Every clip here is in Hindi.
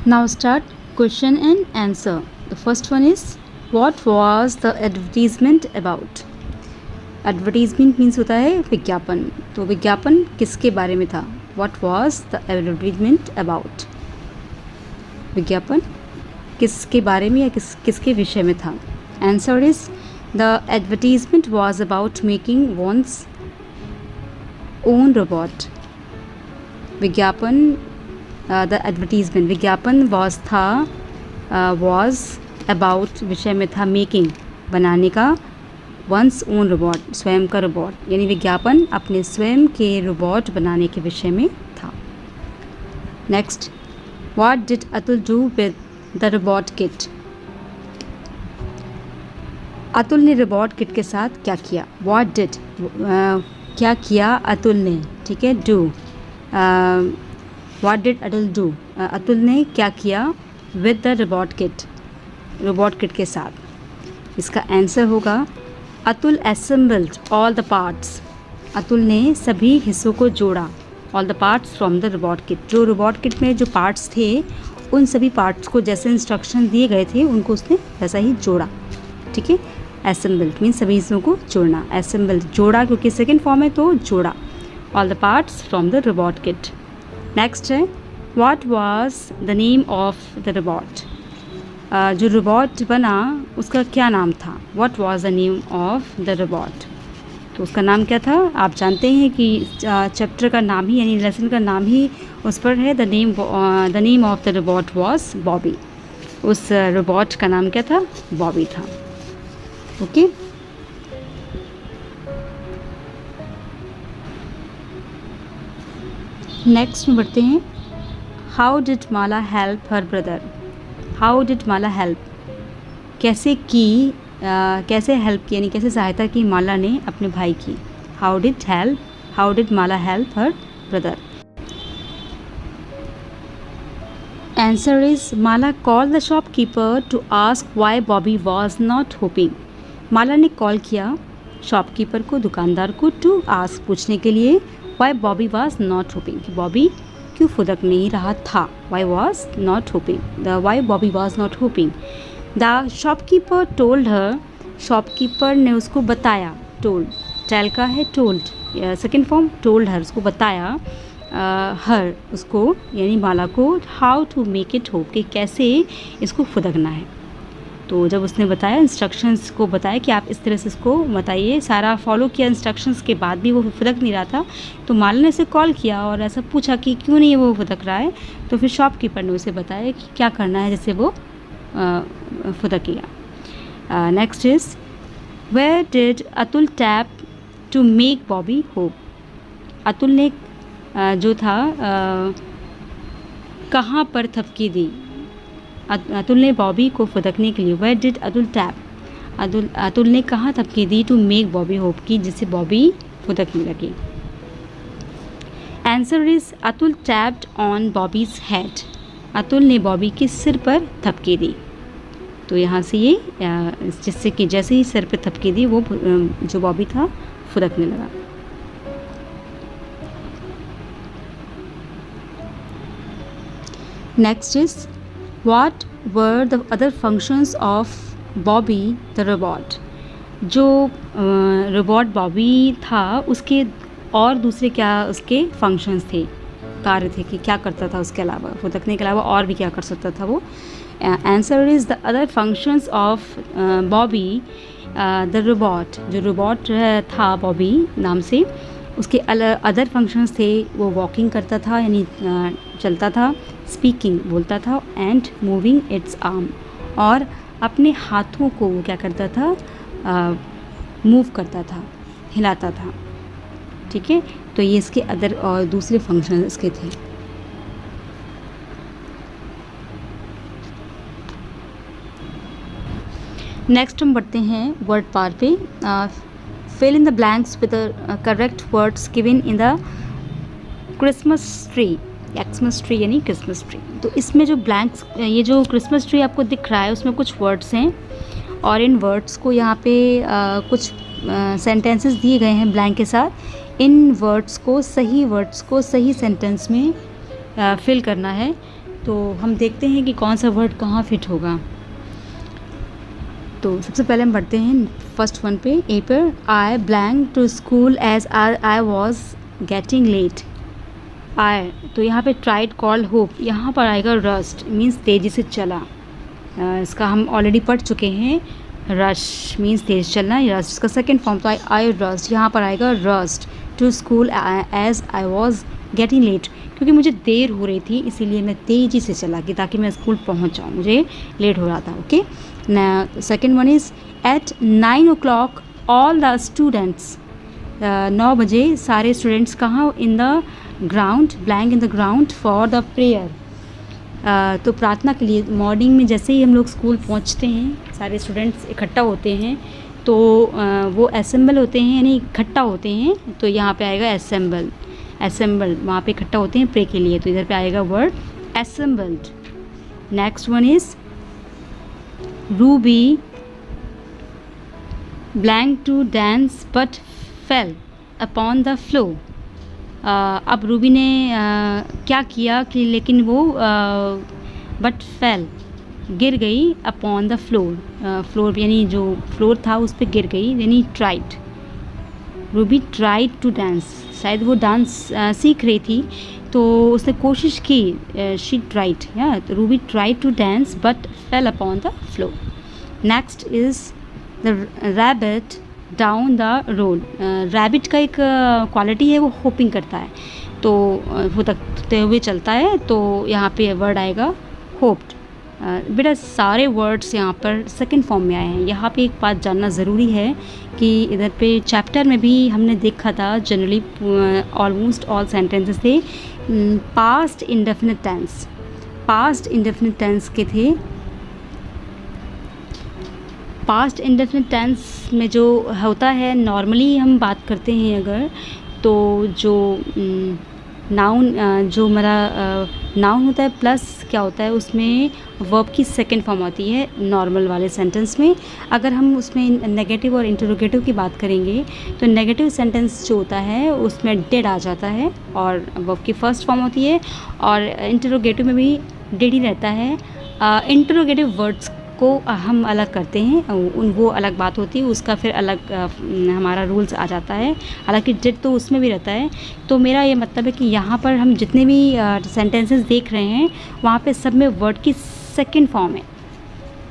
Now start question and answer. The first one is, what was the advertisement about? Advertisement means होता है विज्ञापन. तो विज्ञापन किसके बारे में था? What was the advertisement about? विज्ञापन किसके बारे में या किसके विषय में था? Answer is, the advertisement was about making one's own robot. विज्ञापन द एडवर्टीजमेंट विज्ञापन was about विषय में था मेकिंग बनाने का वंस ओन रोबोट स्वयं का रोबोट, यानी विज्ञापन अपने स्वयं के रोबोट बनाने के विषय में था. Next, what did Atul do with the robot kit? Atul ने रोबोट किट के साथ क्या किया? व्हाट डिड क्या किया अतुल ने, ठीक है. Do what did Atul do, Atul ने क्या किया विद द रोबोट किट के साथ. इसका आंसर होगा Atul assembled all the parts. Atul ने सभी हिस्सों को जोड़ा. All the parts from the robot kit. जो रोबोट किट में जो पार्ट्स थे उन सभी पार्ट्स को जैसे इंस्ट्रक्शन दिए गए थे उनको उसने वैसा ही जोड़ा, ठीक है. असेंबल्ड मीन्स सभी हिस्सों को जोड़ना. असेंबल्ड जोड़ा क्योंकि सेकेंड फॉर्म है तो जोड़ा. All the parts from the robot kit. Next है, what was the name of the robot? जो रोबोट बना उसका क्या नाम था? What was the name of the robot? तो उसका नाम क्या था? आप जानते हैं कि चैप्टर का नाम ही यानी लेसन का नाम ही उस पर है. The name of the robot was Bobby. उस रोबोट का नाम क्या था? बॉबी था. ओके. नेक्स्ट में बढ़ते हैं. How did Mala help her brother? How did Mala help कैसे की, कैसे हेल्प की यानी कैसे सहायता की माला ने अपने भाई की. How did Mala help her brother? Answer is, Mala call the shopkeeper to ask why Bobby was not hopping. Mala ने कॉल किया शॉपकीपर को, दुकानदार को, टू आस्क पूछने के लिए, why Bobby was not hopping कि बॉबी क्यों फुदक नहीं रहा था. Why was not hopping why Bobby was not hopping. The shopkeeper told her. Shopkeeper ने उसको बताया. टोल्ड टेल का है told, second form told her, उसको बताया. हर उसको यानी माला को, how to make it hop कि कैसे इसको फुदकना है. तो जब उसने बताया, इंस्ट्रक्शंस को बताया कि आप इस तरह से इसको बताइए, सारा फॉलो किया इंस्ट्रक्शंस के बाद भी वो फुदक नहीं रहा था, तो माला ने उसे कॉल किया और ऐसा पूछा कि क्यों नहीं वो फुदक रहा है. तो फिर शॉपकीपर ने उसे बताया कि क्या करना है जिससे वो फुदकेगा. Next is, where did Atul tap to make Bobby hop? Atul ने जो था कहाँ पर थपकी दी? अतुल ने बॉबी को फुदकने के लिए. Where did Atul tap, Atul ने कहाँ थपकी दी टू मेक बॉबी होप की जिससे बॉबी फुदकने लगी. Answer is, Atul tapped on Bobby's head. अतुल ने बॉबी के सिर पर थपकी दी. तो यहाँ से ये जिससे कि जैसे ही सिर पर थपकी दी वो जो बॉबी था फुदकने लगा. Next is, What were the other functions of Bobby the robot? जो रोबोट बॉबी था उसके और दूसरे क्या उसके फंक्शंस थे, कार्य थे कि क्या करता था उसके अलावा, फुदकने के अलावा और भी क्या कर सकता था वो. Answer is, the other functions of Bobby the robot. जो रोबोट था बॉबी नाम से, उसके अदर फंक्शंस थे. वो वॉकिंग करता था यानी चलता था, स्पीकिंग बोलता था, एंड मूविंग इट्स आर्म, और अपने हाथों को वो क्या करता था, मूव करता था, हिलाता था. ठीक है, तो ये इसके अदर और दूसरे फंक्शन इसके थे. नेक्स्ट हम बढ़ते हैं वर्ड पार्ट पे. Fill in the blanks with the correct words given in the Christmas tree. Xmas tree यानी क्रिसमस ट्री. तो इसमें जो ब्लैंक्स, ये जो क्रिसमस ट्री आपको दिख रहा है उसमें कुछ वर्ड्स हैं और इन वर्ड्स को यहाँ पे कुछ सेंटेंसेस दिए गए हैं ब्लैंक के साथ. इन वर्ड्स को, सही वर्ड्स को सही सेंटेंस में फिल करना है. तो हम देखते हैं कि कौन सा वर्ड कहाँ फिट होगा। तो सबसे पहले हम पढ़ते हैं फर्स्ट वन पे, ए पर, I blank to school as I was getting late. I, तो यहाँ पे ट्राइड, कॉल्ड, होप, यहाँ पर आएगा रस्ट, मीन्स तेज़ी से चला। इसका हम ऑलरेडी पढ़ चुके हैं, रश मीन्स तेज चलना, रस्ट इसका सेकेंड फॉर्म। तो आई रस्ट, यहाँ पर आएगा rushed to school as I was getting late, क्योंकि मुझे देर हो रही थी इसीलिए मैं तेज़ी से चला कि ताकि मैं स्कूल पहुँच जाऊँ, मुझे लेट हो रहा था। Okay, second one is at 9 o'clock all the students, 9 बजे सारे स्टूडेंट्स कहाँ, in the ground, blank in the ground for the prayer. तो प्रार्थना के लिए मॉर्निंग में जैसे ही हम लोग स्कूल पहुंचते हैं, सारे स्टूडेंट्स इकट्ठा होते हैं, तो वो असेंबल होते हैं यानी इकट्ठा होते हैं, तो यहाँ पे आएगा असेंबल, असेंबल वहाँ पे इकट्ठा होते हैं प्रे के लिए, तो इधर पे आएगा word assembled. Next one is Ruby blank to dance but fell upon the floor. अब रूबी ने क्या किया कि लेकिन वो बट फेल, गिर गई, अपॉन द फ्लोर, फ्लोर यानी जो फ्लोर था उस पर गिर गई, यानी tried. Ruby tried to dance, शायद वो डांस सीख रही थी तो उसने कोशिश की, शी ट्राइड, या तो Ruby tried to dance but fell upon the floor. Next is the rabbit down the road. Rabbit का एक क्वालिटी है, वो होपिंग करता है, तो वो तकते हुए चलता है, तो यहाँ पे वर्ड आएगा होप्ड। बेटा सारे वर्ड्स यहाँ पर सेकंड फॉर्म में आए हैं। यहाँ पे एक बात जानना ज़रूरी है कि इधर पे चैप्टर में भी हमने देखा था, जनरली ऑलमोस्ट ऑल सेंटेंसेस थे past indefinite tense, past indefinite tense के थे। पास्ट इंडेफिनिट टेंस में जो होता है, नॉर्मली हम बात करते हैं अगर, तो जो नाउन, जो हमारा नाउन होता है प्लस क्या होता है उसमें वर्ब की सेकंड फॉर्म होती है नॉर्मल वाले सेंटेंस में। अगर हम उसमें नेगेटिव और इंटरोगेटिव की बात करेंगे तो नेगेटिव सेंटेंस जो होता है उसमें डेड आ जाता है और वर्ब की फर्स्ट फॉर्म होती है, और इंटरोगेटिव में भी डेड ही रहता है। इंटरोगेटिव वर्ड्स को हम अलग करते हैं, उन वो अलग बात होती है, उसका फिर अलग हमारा रूल्स आ जाता है, हालांकि डेड तो उसमें भी रहता है। तो मेरा ये मतलब है कि यहाँ पर हम जितने भी सेंटेंसेस देख रहे हैं वहाँ पे सब में वर्ड की सेकंड फॉर्म है।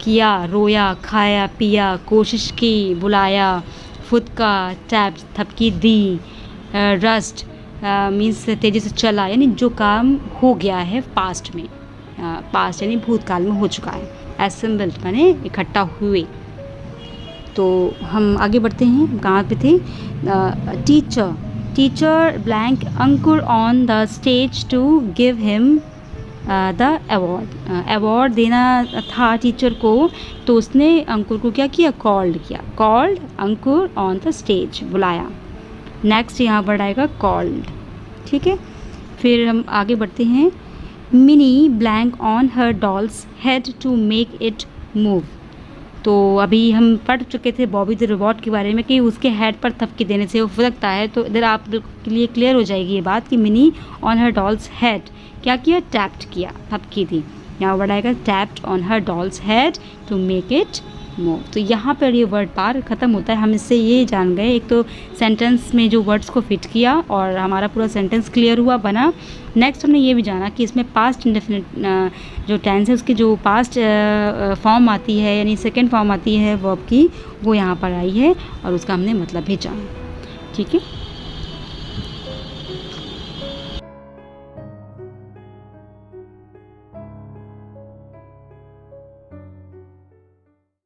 किया, रोया, खाया, पिया, कोशिश की, बुलाया, फुदका, टैप, थपकी दी, रस्ट मीन्स तेज़ी से चला, यानी जो काम हो गया है पास्ट में, पास्ट यानी भूतकाल में हो चुका है। असेंबल्ड माने इकट्ठा हुए। तो हम आगे बढ़ते हैं, कहाँ पे थे, teacher, teacher blank Ankur on the stage to give him the award. Award देना था टीचर को, तो उसने अंकुर को क्या किया, कॉल्ड किया, called Ankur on the stage, बुलाया। नेक्स्ट यहाँ वर्ड आएगा कॉल्ड, ठीक है। फिर हम आगे बढ़ते हैं, Mini blank on her doll's head to make it move. तो अभी हम पढ़ चुके थे बॉबी द रोबोट के बारे में कि उसके हेड पर थपकी देने से वो फुदकता है। तो इधर आप के लिए क्लियर हो जाएगी ये बात कि Mini on her doll's head क्या किया, टैप्ड किया, थपकी थी। यहाँ वर्ड आएगा tapped on her doll's head to make it move. तो यहाँ पर ये वर्ड पार ख़त्म होता है। हम इससे ये जान गए, एक तो सेंटेंस में जो वर्ड्स को फिट किया और हमारा पूरा सेंटेंस क्लियर हुआ, बना। नेक्स्ट हमने ये भी जाना कि इसमें पास्ट इंडेफिनिट जो टेंस है उसकी जो पास्ट फॉर्म आती है यानी सेकंड फॉर्म आती है वर्ब की, वो यहाँ पर आई है और उसका हमने मतलब भी जाना, ठीक है।